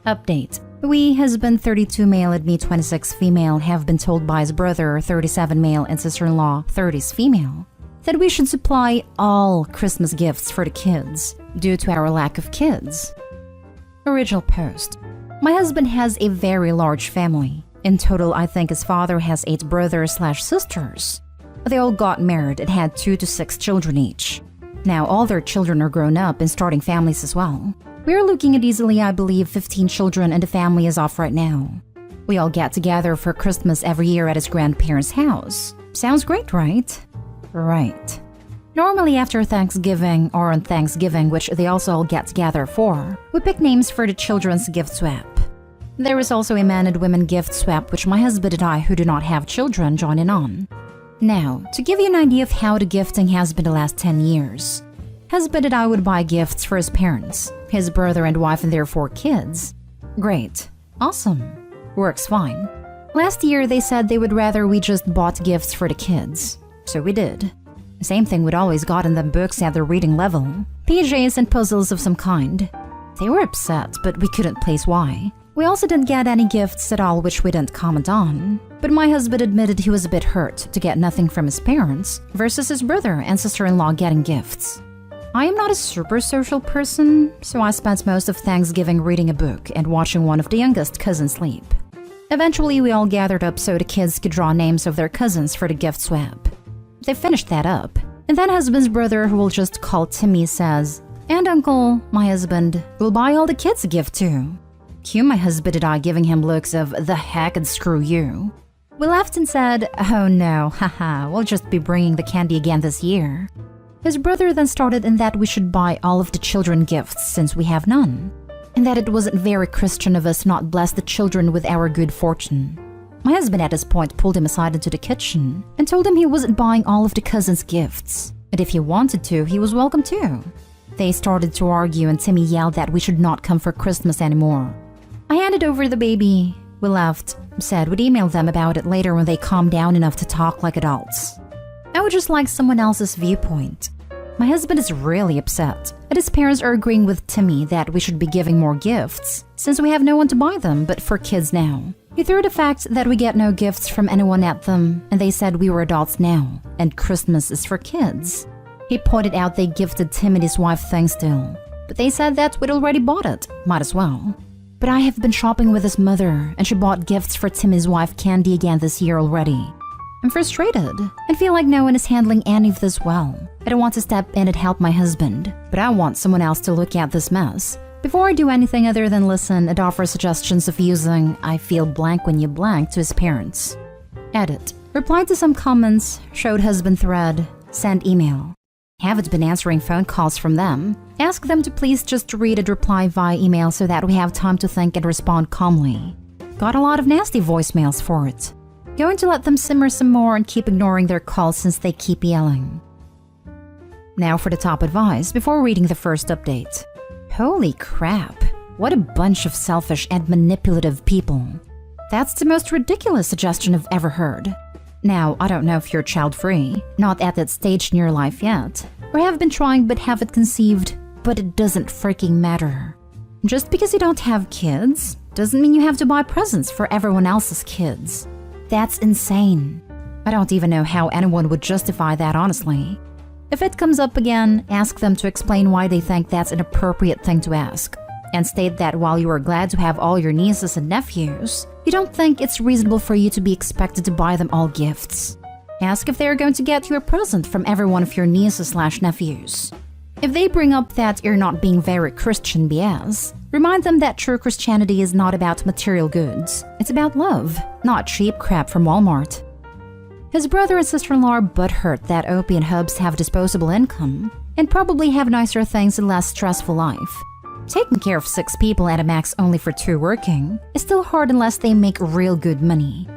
Update. We, husband 32 male and me 26 female, have been told by his brother 37 male and sister-in-law 30s female that we should supply all Christmas gifts for the kids due to our lack of kids. Original post. My husband has a very large family. In total, I think his father has 8 brothers/sisters. They all got married and had 2 to 6 children each. Now all their children are grown up and starting families as well. We're looking at easily, I believe, 15 children and the family is off right now. We all get together for Christmas every year at his grandparents' house. Sounds great, right? Right. Normally after Thanksgiving or on Thanksgiving, which they also all get together for, we pick names for the children's gift swap. There is also a man and women gift swap which my husband and I, who do not have children, join in on. Now, to give you an idea of how the gifting has been the last 10 years, husband and I would buy gifts for his parents, his brother and wife and their 4 kids. Great. Awesome. Works fine. Last year they said they would rather we just bought gifts for the kids. So we did. Same thing we'd always gotten them books at their reading level, PJs and puzzles of some kind. They were upset, but we couldn't place why. We also didn't get any gifts at all, which we didn't comment on. But my husband admitted he was a bit hurt to get nothing from his parents versus his brother and sister-in-law getting gifts. I am not a super social person, so I spent most of Thanksgiving reading a book and watching one of the youngest cousins sleep. Eventually, we all gathered up so the kids could draw names of their cousins for the gift swap. They finished that up, and then husband's brother, who we'll just call Timmy, says, "And uncle, my husband, will buy all the kids a gift too." Cue my husband and I giving him looks of "the heck and screw you." We laughed and said, "Oh no, haha, we'll just be bringing the candy again this year." His brother then started in that we should buy all of the children gifts since we have none, and that it wasn't very Christian of us not bless the children with our good fortune. My husband at this point pulled him aside into the kitchen and told him he wasn't buying all of the cousins' gifts, and if he wanted to, he was welcome too. They started to argue and Timmy yelled that we should not come for Christmas anymore. I handed over the baby. We left, said we'd email them about it later when they calmed down enough to talk like adults. I would just like someone else's viewpoint. My husband is really upset, and his parents are agreeing with Timmy that we should be giving more gifts, since we have no one to buy them but for kids now. He threw the fact that we get no gifts from anyone at them, and they said we were adults now, and Christmas is for kids. He pointed out they gifted Tim and his wife things still, but they said that we'd already bought it, might as well. But I have been shopping with his mother, and she bought gifts for Tim and his wife candy again this year already. I'm frustrated and feel like no one is handling any of this well. I don't want to step in and help my husband, but I want someone else to look at this mess before I do anything other than listen and offer suggestions of using "I feel blank when you blank" to his parents. Edit. Replied to some comments, showed husband thread, send email. Haven't been answering phone calls from them. Ask them to please just read and reply via email so that we have time to think and respond calmly. Got a lot of nasty voicemails for it. Going to let them simmer some more and keep ignoring their calls since they keep yelling. Now for the top advice before reading the first update. Holy crap, what a bunch of selfish and manipulative people. That's the most ridiculous suggestion I've ever heard. Now, I don't know if you're child-free, not at that stage in your life yet, or have been trying but haven't conceived, but it doesn't freaking matter. Just because you don't have kids doesn't mean you have to buy presents for everyone else's kids. That's insane. I don't even know how anyone would justify that, honestly. If it comes up again, ask them to explain why they think that's an appropriate thing to ask, and state that while you are glad to have all your nieces and nephews, you don't think it's reasonable for you to be expected to buy them all gifts. Ask if they are going to get you a present from every one of your nieces/nephews. If they bring up that you're not being very Christian BS, remind them that true Christianity is not about material goods. It's about love, not cheap crap from Walmart. His brother and sister-in-law are butthurt that Opie and Hubs have disposable income and probably have nicer things and less stressful life. Taking care of 6 people at a max only for 2 working is still hard unless they make real good money.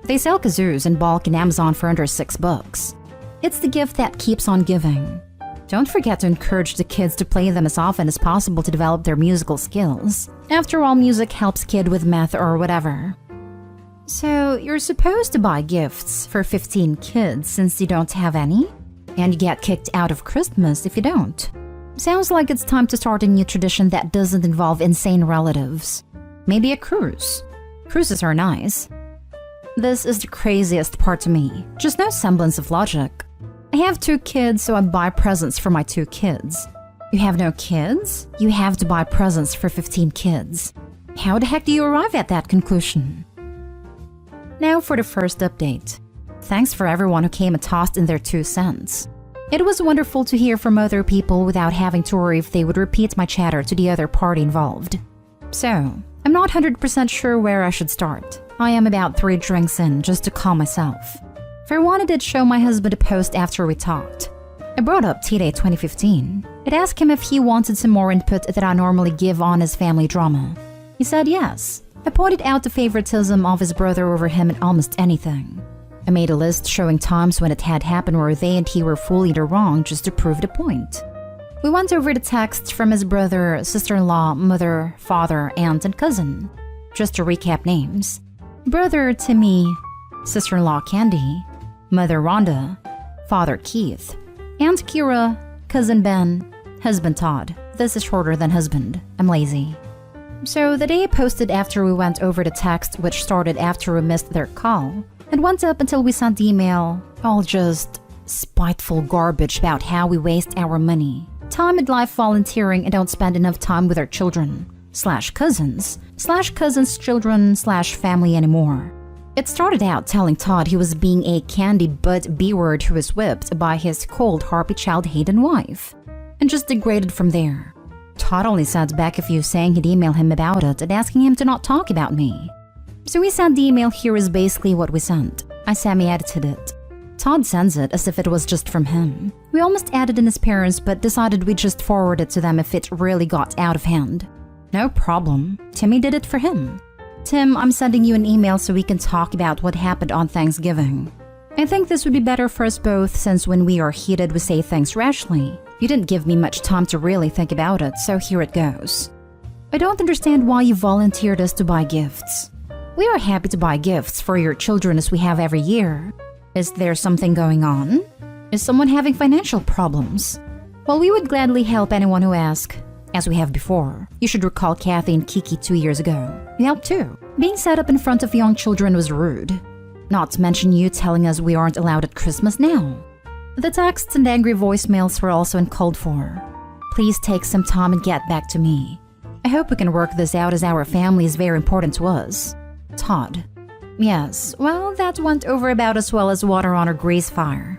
They sell kazoos in bulk in Amazon for under $6. It's the gift that keeps on giving. Don't forget to encourage the kids to play them as often as possible to develop their musical skills. After all, music helps kid with math or whatever. So, you're supposed to buy gifts for 15 kids since you don't have any? And you get kicked out of Christmas if you don't. Sounds like it's time to start a new tradition that doesn't involve insane relatives. Maybe a cruise. Cruises are nice. This is the craziest part to me. Just no semblance of logic. I have 2 kids, so I buy presents for my 2 kids. You have no kids? You have to buy presents for 15 kids. How the heck do you arrive at that conclusion? Now for the first update. Thanks for everyone who came and tossed in their 2 cents. It was wonderful to hear from other people without having to worry if they would repeat my chatter to the other party involved. So, I'm not 100% sure where I should start. I am about 3 drinks in just to calm myself. For one, I did show my husband a post after we talked. I brought up T-Day 2015. It asked him if he wanted some more input that I normally give on his family drama. He said yes. I pointed out the favoritism of his brother over him in almost anything. I made a list showing times when it had happened where they and he were fully in the wrong just to prove the point. We went over the texts from his brother, sister-in-law, mother, father, aunt, and cousin. Just to recap names. Brother Timmy, sister-in-law Candy, mother Rhonda, father Keith, aunt Kira, cousin Ben, husband Todd. This is shorter than husband. I'm lazy. So the day I posted after we went over the text, which started after we missed their call, it went up until we sent the email, all just spiteful garbage about how we waste our money, time and life volunteering and don't spend enough time with our children, /cousins, /cousins' children, /family anymore. It started out telling Todd he was being a candy butt B-word who was whipped by his cold, harpy child-hating wife, and just degraded from there. Todd only sent back a few saying he'd email him about it and asking him to not talk about me. So we sent the email. Here is basically what we sent. I semi-edited it. Todd sends it as if it was just from him. We almost added in his parents, but decided we'd just forward it to them if it really got out of hand. No problem. Timmy did it for him. Tim, I'm sending you an email so we can talk about what happened on Thanksgiving. I think this would be better for us both since when we are heated we say things rashly. You didn't give me much time to really think about it, so here it goes. I don't understand why you volunteered us to buy gifts. We are happy to buy gifts for your children as we have every year. Is there something going on? Is someone having financial problems? Well, we would gladly help anyone who asks. As we have before, you should recall Kathy and Kiki 2 years ago. We helped too. Being set up in front of young children was rude. Not to mention you telling us we aren't allowed at Christmas now. The texts and angry voicemails were also uncalled for. Please take some time and get back to me. I hope we can work this out as our family is very important to us. Todd. Yes, well, that went over about as well as water on a grease fire.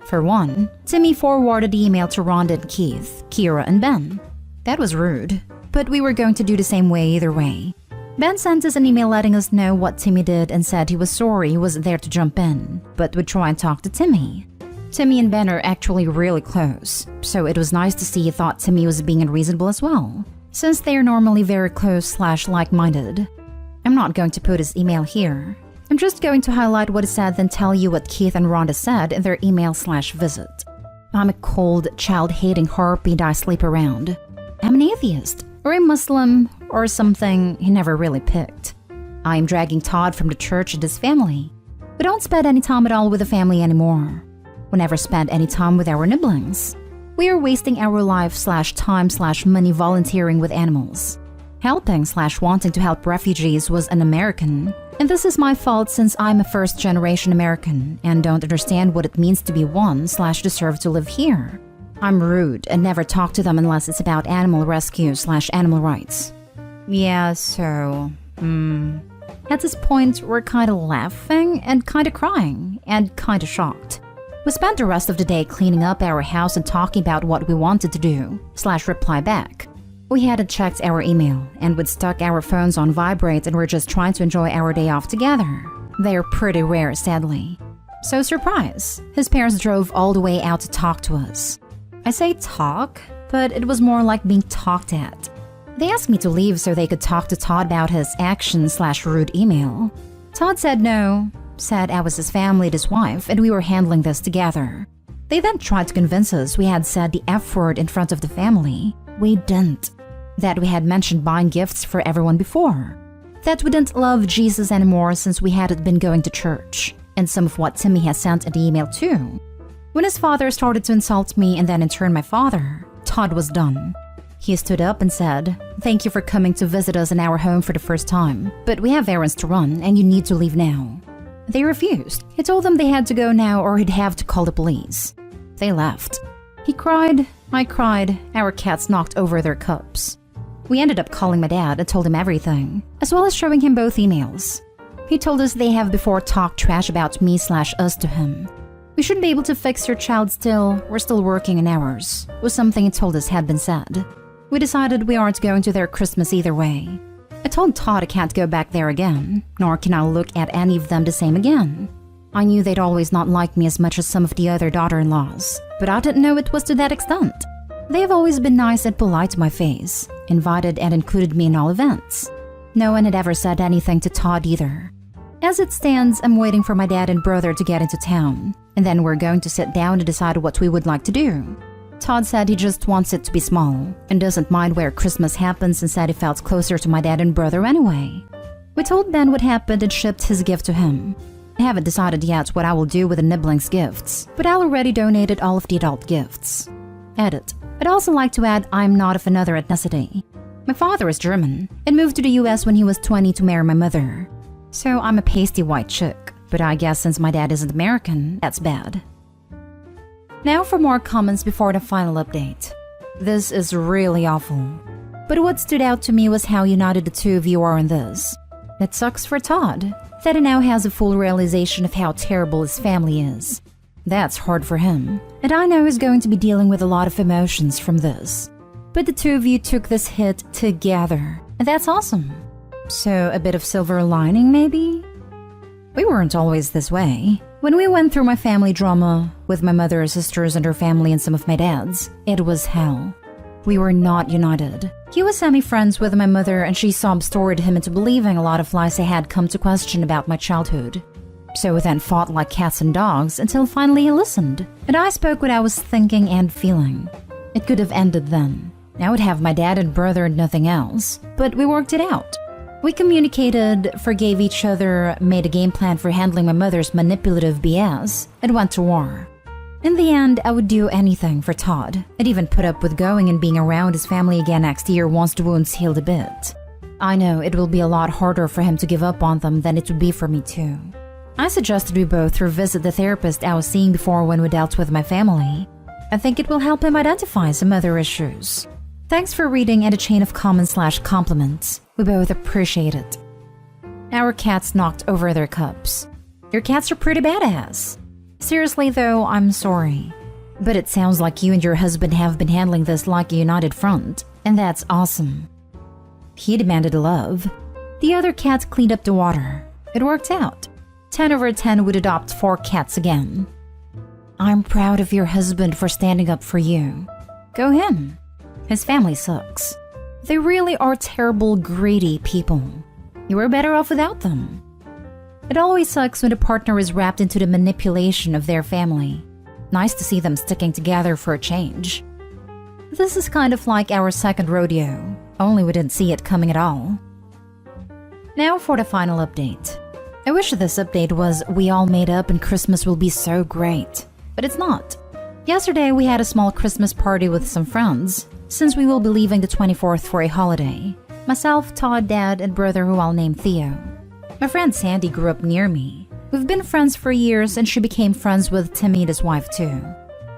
For one, Timmy forwarded the email to Rhonda and Keith, Kira and Ben. That was rude, but we were going to do the same way either way. Ben sent us an email letting us know what Timmy did and said he was sorry he wasn't there to jump in, but would try and talk to Timmy. Timmy and Ben are actually really close, so it was nice to see he thought Timmy was being unreasonable as well, since they are normally very close / like-minded. I'm not going to put his email here. I'm just going to highlight what it said then tell you what Keith and Rhonda said in their email / visit. I'm a cold, child-hating harpy and I sleep around. I'm an atheist, or a Muslim, or something he never really picked. I am dragging Todd from the church and his family. We don't spend any time at all with the family anymore. We never spend any time with our nibblings. We are wasting our life / time / money volunteering with animals. Helping / wanting to help refugees was un-American, and this is my fault since I'm a first-generation American and don't understand what it means to be one / deserve to live here. I'm rude and never talk to them unless it's about animal rescue / animal rights. Yeah, so, At this point, we're kinda laughing and kinda crying and kinda shocked. We spent the rest of the day cleaning up our house and talking about what we wanted to do / reply back. We hadn't checked our email and we'd stuck our phones on vibrate and we're just trying to enjoy our day off together. They're pretty rare, sadly. So surprise, his parents drove all the way out to talk to us. I say talk, but it was more like being talked at. They asked me to leave so they could talk to Todd about his actions / rude email. Todd said no, said I was his family and his wife and we were handling this together. They then tried to convince us we had said the F word in front of the family. We didn't. That we had mentioned buying gifts for everyone before. That we didn't love Jesus anymore since we hadn't been going to church. And some of what Timmy has sent in the email too. When his father started to insult me and then in turn my father, Todd was done. He stood up and said, "Thank you for coming to visit us in our home for the first time, but we have errands to run and you need to leave now." They refused. He told them they had to go now or he'd have to call the police. They left. He cried, I cried, our cats knocked over their cups. We ended up calling my dad and told him everything, as well as showing him both emails. He told us they have before talked trash about me/us to him. "We should be able to fix your child still, we're still working in ours," was something he told us had been said. We decided we aren't going to their Christmas either way. I told Todd I can't go back there again, nor can I look at any of them the same again. I knew they'd always not like me as much as some of the other daughter-in-laws, but I didn't know it was to that extent. They have always been nice and polite to my face, invited and included me in all events. No one had ever said anything to Todd either. As it stands, I'm waiting for my dad and brother to get into town, and then we're going to sit down and decide what we would like to do. Todd said he just wants it to be small and doesn't mind where Christmas happens and said he felt closer to my dad and brother anyway. We told Ben what happened and shipped his gift to him. I haven't decided yet what I will do with the Nibblings gifts, but I already donated all of the adult gifts. Edit. I'd also like to add I'm not of another ethnicity. My father is German and moved to the US when he was 20 to marry my mother. So I'm a pasty white chick, but I guess since my dad isn't American, that's bad. Now for more comments before the final update. This is really awful. But what stood out to me was how united the two of you are in this. It sucks for Todd that he now has a full realization of how terrible his family is. That's hard for him, and I know he's going to be dealing with a lot of emotions from this. But the two of you took this hit together, and that's awesome. So a bit of silver lining maybe? We weren't always this way. When we went through my family drama with my mother, sisters, and her family and some of my dad's, it was hell. We were not united. He was semi-friends with my mother and she sob-storied him into believing a lot of lies I had come to question about my childhood. So we then fought like cats and dogs until finally he listened, and I spoke what I was thinking and feeling. It could have ended then. I would have my dad and brother and nothing else, but we worked it out. We communicated, forgave each other, made a game plan for handling my mother's manipulative BS, and went to war. In the end, I would do anything for Todd. I'd even put up with going and being around his family again next year once the wounds healed a bit. I know it will be a lot harder for him to give up on them than it would be for me too. I suggested we both revisit the therapist I was seeing before when we dealt with my family. I think it will help him identify some other issues. Thanks for reading and a chain of comments/compliments. We both appreciate it. Our cats knocked over their cups. Your cats are pretty badass. Seriously though, I'm sorry. But it sounds like you and your husband have been handling this like a united front, and that's awesome. He demanded love. The other cat cleaned up the water. It worked out. 10 over 10 would adopt 4 cats again. I'm proud of your husband for standing up for you. Go him. His family sucks. They really are terrible, greedy people. You were better off without them. It always sucks when a partner is wrapped into the manipulation of their family. Nice to see them sticking together for a change. This is kind of like our second rodeo, only we didn't see it coming at all. Now for the final update. I wish this update was we all made up and Christmas will be so great, but it's not. Yesterday we had a small Christmas party with some friends, since we will be leaving the 24th for a holiday. Myself, Todd, Dad, and brother who I'll name Theo. My friend Sandy grew up near me. We've been friends for years and she became friends with Timmy and his wife too.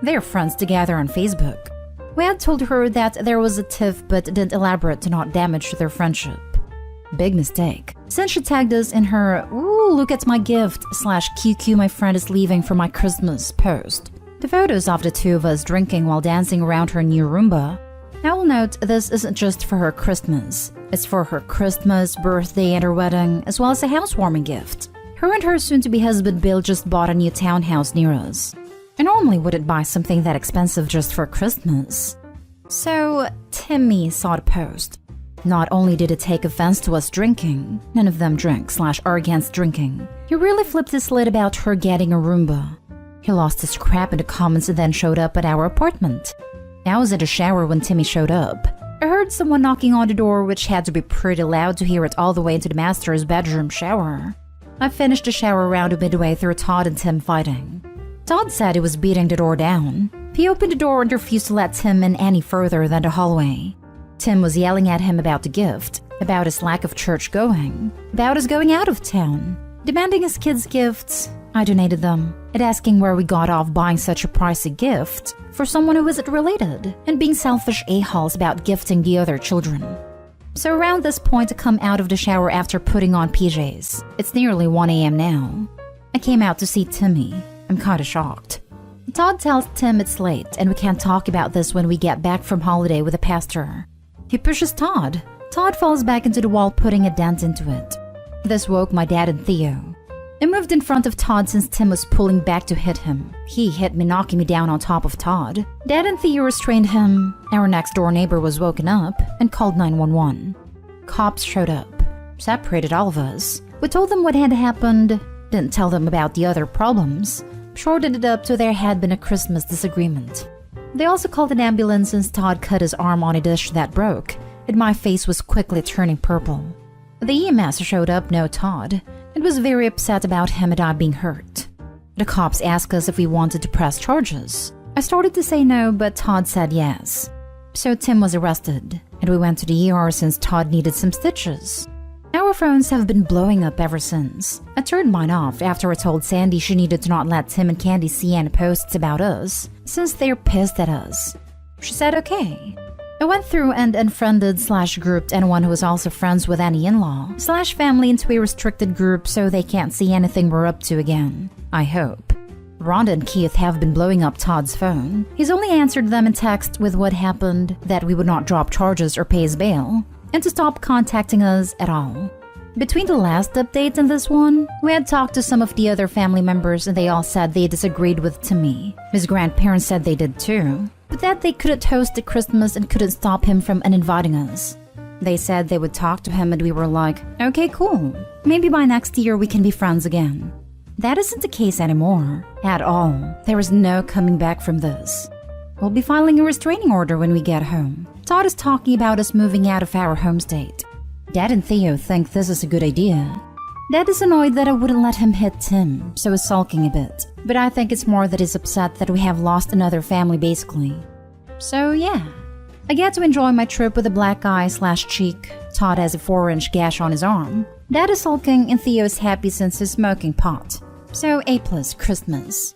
They're friends together on Facebook. We had told her that there was a tiff but didn't elaborate to not damage their friendship. Big mistake. Since she tagged us in her "ooh, look at my gift" /QQ my friend is leaving for my Christmas post. The photos of the two of us drinking while dancing around her new Roomba. I will note this isn't just for her Christmas. It's for her Christmas, birthday, and her wedding, as well as a housewarming gift. Her and her soon-to-be husband Bill just bought a new townhouse near us. I normally wouldn't buy something that expensive just for Christmas. So, Timmy saw the post. Not only did it take offense to us drinking, none of them drink / are against drinking. He really flipped his lid about her getting a Roomba. He lost his crap in the comments and then showed up at our apartment. I was in the shower when Timmy showed up. I heard someone knocking on the door, which had to be pretty loud to hear it all the way into the master's bedroom shower. I finished the shower around midway through Todd and Tim fighting. Todd said he was beating the door down. He opened the door and refused to let Tim in any further than the hallway. Tim was yelling at him about the gift, about his lack of church going, about his going out of town, demanding his kids' gifts. I donated them, and asking where we got off buying such a pricey gift for someone who isn't related, and being selfish a-holes about gifting the other children. So around this point, I come out of the shower after putting on PJs. It's nearly 1 a.m. now. I came out to see Timmy. I'm kinda shocked. Todd tells Tim it's late and we can't talk about this when we get back from holiday with the pastor. He pushes Todd. Todd falls back into the wall, putting a dent into it. This woke my dad and Theo. I moved in front of Todd since Tim was pulling back to hit him. He hit me, knocking me down on top of Todd. Dad and Theo restrained him. Our next door neighbor was woken up and called 911. Cops showed up, separated all of us. We told them what had happened, didn't tell them about the other problems. Shortened it up to there had been a Christmas disagreement. They also called an ambulance since Todd cut his arm on a dish that broke, and my face was quickly turning purple. The EMS showed up, no Todd, and was very upset about him and I being hurt. The cops asked us if we wanted to press charges. I started to say no, but Todd said yes. So Tim was arrested, and we went to the ER since Todd needed some stitches. Our phones have been blowing up ever since. I turned mine off after I told Sandy she needed to not let Tim and Candy see any posts about us, since they're pissed at us. She said okay. I went through and unfriended/grouped anyone who was also friends with any in-law/family into a restricted group so they can't see anything we're up to again. I hope. Rhonda and Keith have been blowing up Todd's phone. He's only answered them in text with what happened, that we would not drop charges or pay his bail, and to stop contacting us at all. Between the last update and this one, we had talked to some of the other family members and they all said they disagreed with Timmy. His grandparents said they did too, but that they couldn't host the Christmas and couldn't stop him from uninviting us. They said they would talk to him and we were like, okay, cool. Maybe by next year we can be friends again. That isn't the case anymore. At all. There is no coming back from this. We'll be filing a restraining order when we get home. Todd is talking about us moving out of our home state. Dad and Theo think this is a good idea. Dad is annoyed that I wouldn't let him hit Tim, so is sulking a bit. But I think it's more that he's upset that we have lost another family basically. So yeah. I get to enjoy my trip with a black eye/cheek. Todd has a 4-inch gash on his arm. Dad is sulking and Theo is happy since he's smoking pot. So A+ Christmas.